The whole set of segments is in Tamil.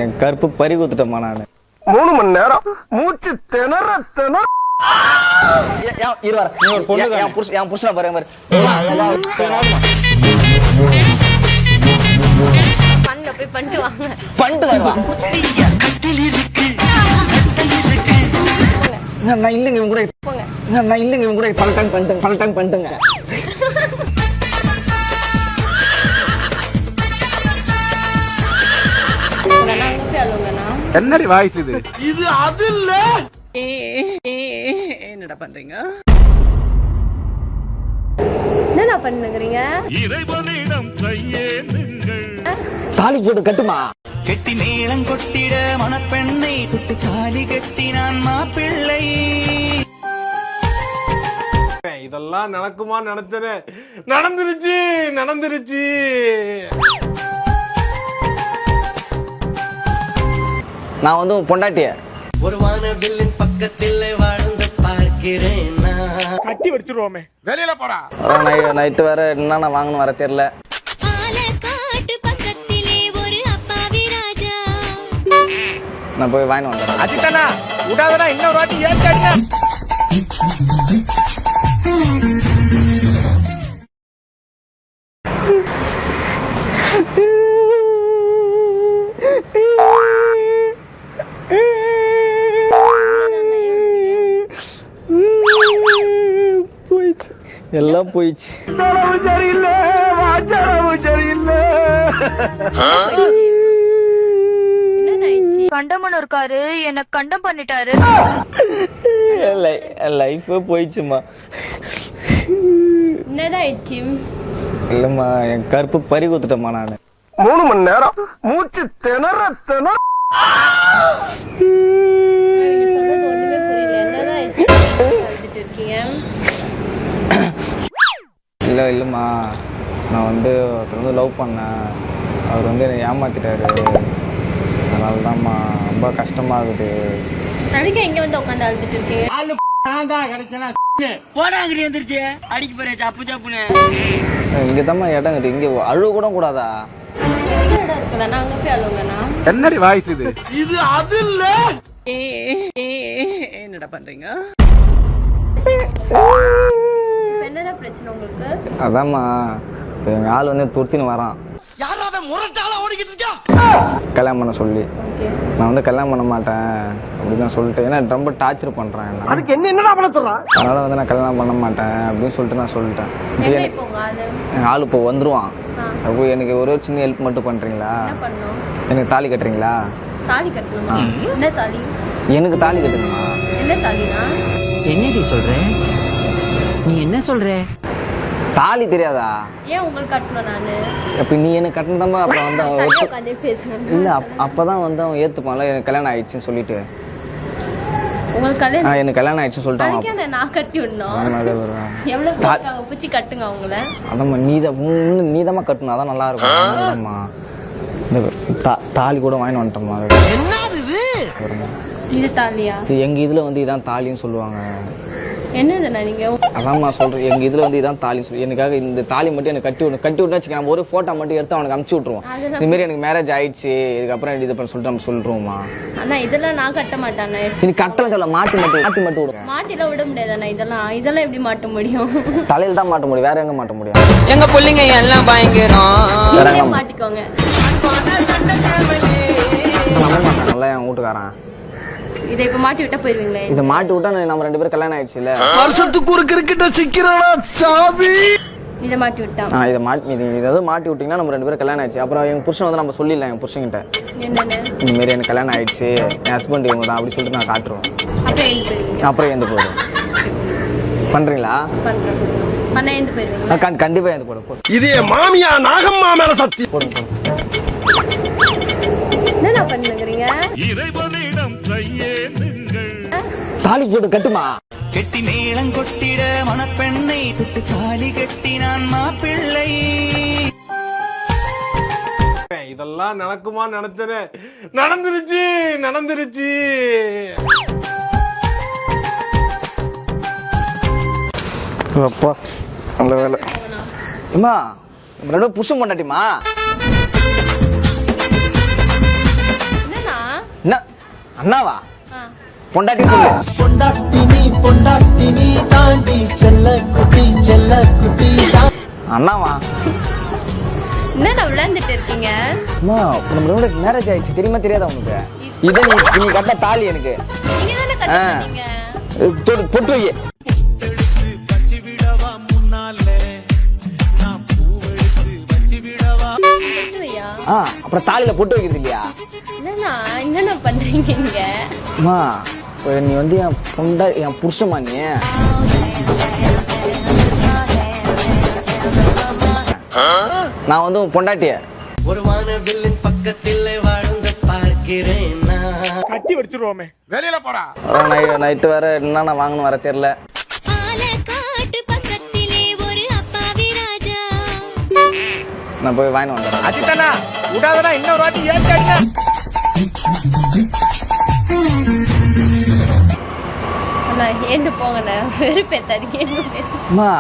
என் கருப்பு பறி குத்துட்டேம்மா நான் 3 மணி நேரம் மூச்சு திணற திணற என் புருஷனை பாருங்க பண்ணிட்டு வருவான் நான் இல்லைங்க இவங்க கூட நான் இல்லைங்க இவங்க கூட பல டைம் பண்ணிட்டுங்க என்னடி வாய்ஸ் இது அது இல்ல என்னடா பண்றீங்க என்ன பண்ணுங்கறீங்க இறைவனிடம் கையேந்துங்கள் தாலி போட்டு கட்டுமா கெட்டி மேளம் கொட்டிட மணப்பெண்ணை தொட்டு தாலி கட்டினான் மாப்பிள்ளை. இதெல்லாம் நடக்குமா நினைச்சனே நடந்துருச்சு நான் வந்து பொண்டாட்டிய ஒரு வானவில்லின் பக்கத்தில் வாழ்ந்து பார்க்கிறேன் கட்டி வச்சிருவோமே வெளியில போடா நைட்டு வேற என்னென்ன வாங்கணும் வர தெரியல நான் போய் வாங்கி வந்துடுறேன் அஜித்தனா விடாதடா இன்னொரு வாட்டி ஏத்தாடுங்க எல்லாம் போயிடுச்சு கண்டமன் இருக்காரு என்ன கண்டம் பண்ணிட்டாரு லைஃபே போயிடுச்சுமா என்னதாயிடுச்சு இல்லம்மா என் கருப்பு பறி குத்துட்டேம்மா நான் 3 மணி நேரம் மூச்சு திணற திணற சொன்னது ஒண்ணுமே புரியல என்னதாயிடுச்சு இருக்கீங்க இல்லைம்மா நான் வந்து ஒருத்தர் வந்து லவ் பண்ணேன் அவர் வந்து என்னை ஏமாத்திட்டாரு அதனால தான்மா ரொம்ப கஷ்டமாகுது அதுக்கு எங்க வந்து உட்காந்து அழுதுட்டு இருக்கீங்க இங்கே தான்மா இடம் இருக்குது இங்கே அழுவ கூட கூடாதா அங்க போய் அழுவுங்கண்ணா என்னடி வாய்ஸ் இது அது இல்ல என்னடா பண்றீங்க என்னதான் பிரச்சனை உங்களுக்கு அதாம்மா இப்போ எங்கள் ஆள் வந்து துருத்தின்னு வரான் கல்யாணம் பண்ண சொல்லி நான் வந்து கல்யாணம் பண்ண மாட்டேன் அப்படின்னு சொல்லிட்டு ஏன்னா ரொம்ப டார்ச்சர் பண்ணுறேன் என்ன அதுக்கு என்னடா பண்ண சொல்றான் அதனால் வந்து நான் கல்யாணம் பண்ண மாட்டேன் அப்படின்னு சொல்லிட்டு நான் சொல்லிட்டேன் எங்கள் ஆள் இப்போ வந்துடுவான் அப்போ எனக்கு ஒரு சின்ன ஹெல்ப் மட்டும் பண்ணுறீங்களா எனக்கு தாலி கட்டுறீங்களா தாலி கட்டணுமா என்ன தாலி எனக்கு தாலி கட்டுங்கம்மா என்ன தாலினா என்னடி சொல்ற நீ என்ன சொல்ற தாலி தெரியாதா ஏன் உங்களுக்கு கட்டணும் நானு இப்போ நீ எனக்கு கட்டினதாம்மா அப்புறம் வந்து அவன் தனியா உட்காந்து பேசணும் இல்லை அப்போ தான் வந்து அவன் ஏற்றுப்பான்ல எனக்கு கல்யாணம் ஆயிடுச்சுன்னு சொல்லிட்டு உங்களுக்கு கல்யாணம் எனக்கு கல்யாணம் ஆயிடுச்சுன்னு சொல்லிட்டான் அதுக்கே அந்த நான் கட்டி விடணும் அதனால வருவேன் எவ்வளவு கேட்கறாங்க பிடிச்சி கட்டுங்க அவங்கள அதாம்மா நீதாம்மா கட்டணும் அதான் நல்லா இருக்கும் அதனாலம்மா இந்த தாலி கூட வாங்கி வந்துட்டோம்மா இது தாலியா இது எங்கள் இதில் வந்து இதான் தாலின்னு சொல்லுவாங்க என்னதுண்ணா நீங்க அதாம்மா சொல்கிறேன் எங்கள் இதில் வந்து இதான் தாலின்னு சொல்லி எனக்காக இந்த தாலி மட்டும் எனக்கு கட்டி விட்டு வச்சுக்க நம்ம ஒரு ஃபோட்டோ மட்டும் எடுத்து அவனுக்கு அமுச்சு விட்ருவோம் இதுமாரி எனக்கு மேரேஜ் ஆயிடுச்சு இதுக்கப்புறம் இது பண்ண சொல்லிட்டு நம்ம சொல்லிடுவோம்மா அண்ணா இதெல்லாம் நான் கட்ட மாட்டேன் சரி கட்டல சொல்ல மாட்டி மட்டும் விடுவோம் மாட்டில விட முடியாதுண்ணா இதெல்லாம் எப்படி மாட்ட முடியும் தலையில் தான் மாட்ட முடியும் வேற எங்கே மாட்ட முடியும் எங்க பிள்ளைங்க எல்லாம் பயங்கரம் நீங்களே மாட்டிக்கோங்க நல்லா என் வீட்டுக்காரன் இதை இப்ப மாட்டி விட்டா போயிருவீங்களே இதை மாட்டி விட்டா நம்ம 2 பேரும் கல்யாணம் ஆயிடுச்சு இல்ல வருஷத்துக்கு ஒரு கிரிக்கெட்ட சிக்கிறானா சாமி இதை மாட்டி விட்டா இதை மாட்டி விட்டீங்கன்னா நம்ம 2 பேரும் கல்யாணம் ஆயிடுச்சு அப்புறம் எங்க புருஷன் வந்து நம்ம சொல்லிடலாம் என் புருஷன்கிட்ட என்னன்னு இந்த மாதிரி எனக்கு கல்யாணம் ஆயிடுச்சு என் ஹஸ்பண்ட் இவங்க தான் அப்படி சொல்லிட்டு நான் காட்டுருவேன் அப்புறம் எந்த போயிடும் பண்றீங்களா பண்றேன் பண்ண எந்த போயிருவீங்களா கண்டிப்பா எந்த போடும் இது மாமியா நாகம்மா மேல சத்தி போடுங்க என்ன பண்ணுங்கறீங்க இறைவனிடம் கையேந்துங்கள் தாலி போட்டு கட்டுமா கெட்டி மேளம் கொட்டிட மணப்பெண்ணை தொட்டு தாலி கட்டினான் மாப்பிள்ளை. இதெல்லாம் நடக்குமா நினைச்சனே நடந்துருச்சு அப்பா நல்ல வேலை அம்மா நம்ம 2 புருஷன் பொண்டாட்டிமா அண்ணாவா ஆ. பொண்டாட்டி சொல்லு. பொண்டாட்டி நீ தாண்டி செல்ல குட்டி அண்ணாவா என்ன விளையாண்டுட்டு இருக்கீங்க? அம்மா நம்ம ரெண்டு மேரேஜ் ஆயிடுச்சு தெரியுமா தெரியாதா உனக்கு? இதை நீ கட்ட தாலி எனக்கு நீங்க தானே கட்ட சொன்னீங்க. பொட்டு வை. வச்சு விடவா முன்னாலே நான் பூவெடுத்து வச்சு விடவா ஐயா, அப்புறம் தாலியில பொட்டு வைக்கிறது இல்லையா? என்னண்ணா பண்றீங்க நீங்க? அம்மா நீ வந்து என் புருஷமா நீ. நான் வந்து உன் பொண்டாட்டிய. ஒரு வானவில்லின் பக்கத்தில் வாழ்ந்து பார்க்கிறேன் நான். கட்டி வச்சிருவோமே வெளியில போடா. நைட்டு வேற என்னென்ன வாங்கணும் வர தெரியல. நான் போய் வாங்கிட்டு வந்துடுறேன். அஜித்தனா விடாதடா இன்னொரு வாட்டி ஏறிட்டா. அண்ணா ஏந்து போங்கண்ணா, வெறுப்பேத்தாதீங்க. அம்மா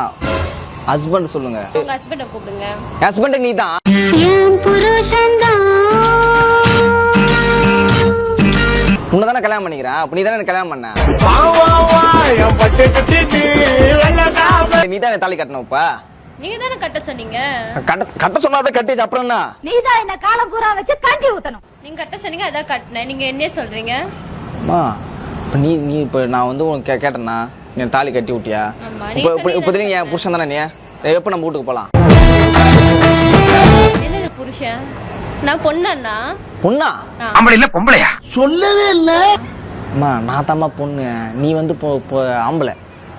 ஹஸ்பண்ட் சொல்லுங்க. உங்க ஹஸ்பண்டை கூப்பிடுங்க. ஹஸ்பண்ட் நீ தான். உன்னை தானே கல்யாணம் பண்ணிக்கிறேன். அப்ப நீ தானே எனக்கு கல்யாணம் பண்ண. நீ தானே தாலி கட்டணும். இப்ப நீங்க தானே கட்ட சொன்னீங்க. கட்ட சொன்னாதான் கட்டிச்சு. அப்புறம் என்ன? நீதான் என்ன காலம் பூரா வச்சு கஞ்சி ஊத்தணும். நீங்க கட்ட சொன்னீங்க, அதான் கட்டினேன். நீங்க என்ன சொல்றீங்க? அம்மா இப்போ நீ இப்போ நான் வந்து உனக்கு கேட்டேன்னா நீ தாலி கட்டி விட்டியா? ஆமா, இப்போ நீங்க என் புருஷன் தானே நீ? எப்போ நம்ம வீட்டுக்கு போகலாம்? என்னது புருஷன்? நான் பொண்ணா? பொண்ணா? ஆம்பளை இல்ல பொம்பளையா? சொல்லவே இல்லை. அம்மா நான் தாம்மா பொண்ணு. நீ வந்து ஆம்பளை.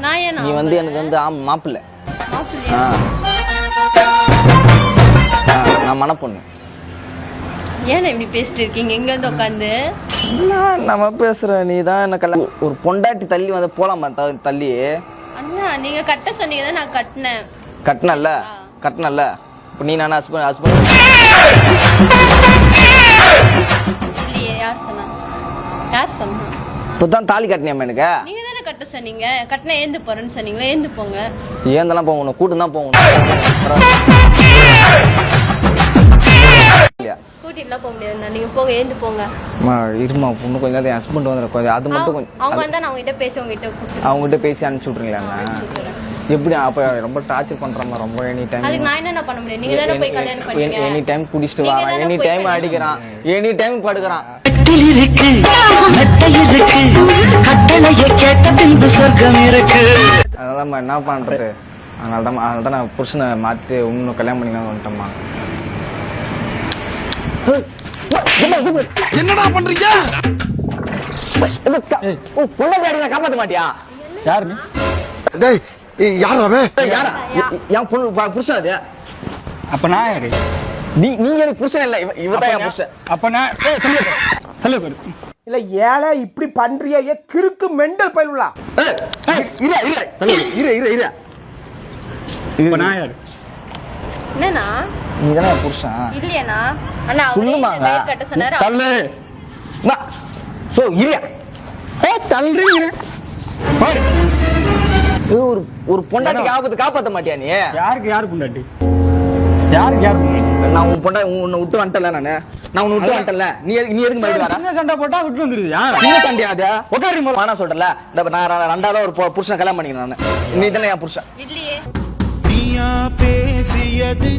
நான் ஏன் நீ வந்து எனக்கு வந்து மாப்பிள்ளை. மாப்பிள்ளையா? நான் மனப்பொண்ணு. ஏன் இப்படி பேசிட்டு இருக்கீங்க இங்க வந்து உட்காந்து? நம்ம பேசுற நீ தான் என்ன கல்யாணம் ஒரு பொண்டாட்டி தள்ளி வந்து போலாமா? தள்ளி அண்ணா நீங்க கட்ட சொன்னீங்க தான் நான் கட்டினேன். கட்டினல்ல இப்போ நீ நான் ஹஸ்பண்ட் இல்லையே, யார் சொன்னா? யார் சொன்னா? இப்போ தான் தாலி கட்டினியாம்மா எனக்கு? நீங்க தானே கட்ட சொன்னீங்க. கட்டினா ஏந்து போறேன்னு சொன்னீங்களா? ஏந்து போங்க. ஏந்தெல்லாம் போகணும், கூட்டு தான் போகணும். கூட்டிட்டுலாம் போக முடியாது. நீங்க போங்க, ஏந்து போங்க. இருமா பொண்ணு கொஞ்சம் நேரம் என் ஹஸ்பண்ட் வந்து கொஞ்சம் அது மட்டும் கொஞ்சம் அவங்க வந்தா நான் உங்ககிட்ட பேசி உங்ககிட்ட அவங்ககிட்ட பேசி அனுப்பிச்சி விட்றீங்களா? எப்படி அப்போ ரொம்ப டார்ச்சர் பண்ணுறமா? ரொம்ப எனி டைம் அதுக்கு நான் என்ன பண்ண முடியும்? நீங்க தானே போய் கல்யாணம் பண்ணீங்க. எனி டைம் குடிச்சிட்டு வரான், எனி டைம் அடிக்கிறான், எனி டைம் படுக்கிறான். அதெல்லாம் என்ன பண்றது? அதனால தான் நான் புருஷனை மாற்றி இன்னும் கல்யாணம் பண்ணிக்கலாம் வந்துட்டோம்மா. என்னடா பண்றீங்க? பொண்ணு காப்பாற்ற மாட்டியா? யாரு நீ? டேய் யார் அவன்? யாரா? என் பொண்ணு புருஷன் அது. அப்ப நான் யாரு? நீ எனக்கு புருஷன் இல்ல, இவதான் என் புருஷன். அப்ப நான் இல்ல ஏழை இப்படி பண்றியா? கிறுக்கு மெண்டல் பயிலுலா. இப்ப நான் யாரு? என்னண்ணா? நீ தானே என் புருஷன். இல்லையாண்ணா? அண்ணா அவரே சொல்லுமாங்க. இந்த வேர் கட்ட சொன்னாரு. தள்ளு. தள்ளுறீங்க. ஒரு பொண்டாட்டிக்கு ஆபத்து காப்பாற்ற மாட்டியா நீ? யாருக்கு யாரு பொண்டாட்டி? யாருக்கு யாரு பொண்டாட்டி? நான் உன்னை விட்டு வந்துட்டல. நான் உன்னை விட்டு வந்துட்டல. நீ எதுக்கு மறுபடியும் வர? சின்ன சண்டை போட்டா விட்டு வந்துருவியா? சின்ன சண்டையா அது? உட்காரி வேணா சொல்றல. நான் ரெண்டாவது ஒரு புருஷனை கல்யாணம் பண்ணிக்கிறேன் நான். நீ தானே என் புருஷன். இல்லையே. நீயா பேசியது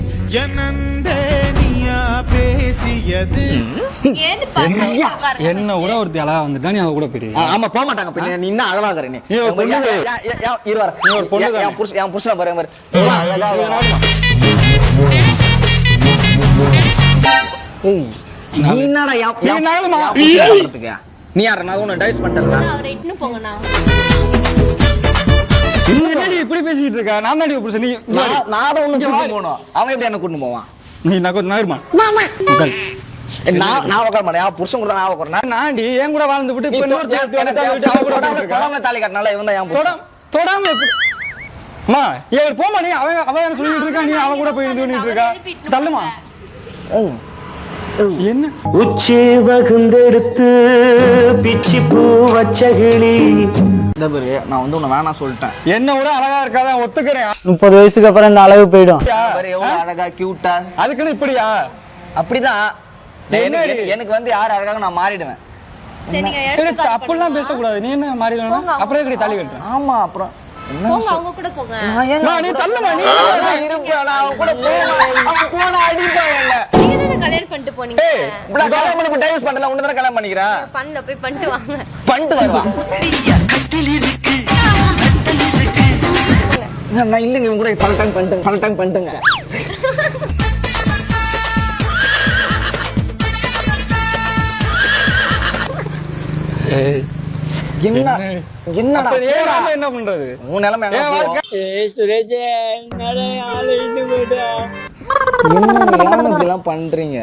என்னண்டே நீயா பேசியது. ஏந்து பாருங்க. என்ன கூட ஒருத்தி அழகா வந்துட்டா நீ அவ கூட போயிருவியா? ஆமா போக மாட்டாங்க. பின்ன நீ என்ன அழகாகிற? நீ நீ ஒரு பொண்ணு. ஒரு பொண்ணு. என் புருஷனை பாரு. நீ என்னடா நீ யார? நான் உன்னை டைவர்ஸ் பண்ணிட்டல. அவரை இட்டுன்னு போங்கண்ணா. இப்படி பேசிட்டு இருக்க? நான் தான் புருஷன். நீ நான் உன்னை கூட்டிட்டு போகணும். அவன் எப்படி என்ன கூட்டிட்டு போவான்? நீ நான் கொஞ்சம் நகருமா? நான் உட்கார மாட்டேன். புருஷன் கூட நான் உட்காரேன். நான்டி என் கூட வாழ்ந்து விட்டு இப்ப தாலி கட்டினால இவன் தான் என் புருஷன். தொடாம எப்படி? அம்மா இவர் போமா? நீ அவன் என்ன சொல்லிட்டு இருக்கா? நீ அவன் கூட போய் பண்ணிட்டு இருக்கா? தள்ளுமா. என்ன உச்சி வகுந்தெடுத்து பிச்சி பூ வச்சகிளி. இந்த பேரு நான் வந்து உன்னை வேணாம் சொல்லிட்டேன். என்ன விட அழகா இருக்காதான் ஒத்துக்கிறேன். 30 வயசுக்கு அப்புறம் இந்த அளவு போயிடும். எவ்வளவு அழகா கியூட்டா அதுக்குன்னு இப்படியா? அப்படிதான். எனக்கு வந்து யார் அழகாக நான் மாறிடுவேன். சரி நீங்க ஏய், எடுத்து call அப்படிலாம் பண்ணுங்க. பேசக்கூடாது. நீ என்ன மாறி வேணும் போங்க, அப்புறம் எப்படி தாலி கட்டுறேன்? ஆமா அப்புறம் என்ன போங்க அவங்க கூட போங்க. நான் ஏங்க நீ தள்ளுமா நீ? நான் இருப்பேன் நான் அவன் கூட போவேன் அவன் போன அடிப்பேன் என்ன நீங்க தானே கல்யாணம் பண்ணிட்டு போனீங்க. இப்படி கல்யாணம் பண்ணி டைவர்ஸ் பண்ணல உன்ன தான கல்யாணம் பண்ணிக்கிறேன் பண்ணல போய் பண்ணிட்டு வாங்க. பண்ணிட்டு வருவான் நான் இல்லைங்க இவன் கூட பல டைம் பண்ணிட்டுங்க என்ன என்னடா அப்ப நீ ஏறாம என்ன பண்றது? உன் நிலைமை எங்க போகும்? என்ன இப்படிலாம் பண்றீங்க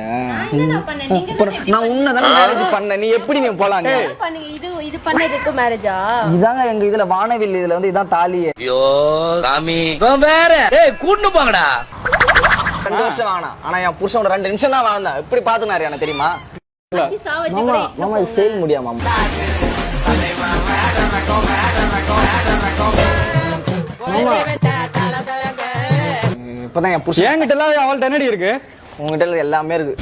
என்ன பண்ண நீங்க அப்புறம் நான் உன்னதானே மேரேஜ் பண்ணேன் நீ எப்படி நீ போலாம் நீ? பண்ணுங்க. இது பண்ணதுக்கு மேரேஜா? இதாங்க எங்க இதுல வானவில் இதுல வந்து இதான் தாலியே ஐயோ சாமி வேற ஏய் கூட்டு போங்கடா 2 வருஷம் வாங்கினா ஆனா என் புருஷனோட 2 நிமிஷம் தான் வாழ்ந்தேன் எப்படி பாத்துனாரு எனக்கு தெரியுமா அச்சி சாவச்சு மாமா கூட மாமா இது ஸ்டைல் முடியாமா மாமா இப்பதான் என் புருஷன் என்கிட்ட எல்லாம் அவள்கிட்ட என்னடி இருக்கு? உங்ககிட்ட எல்லாமே இருக்கு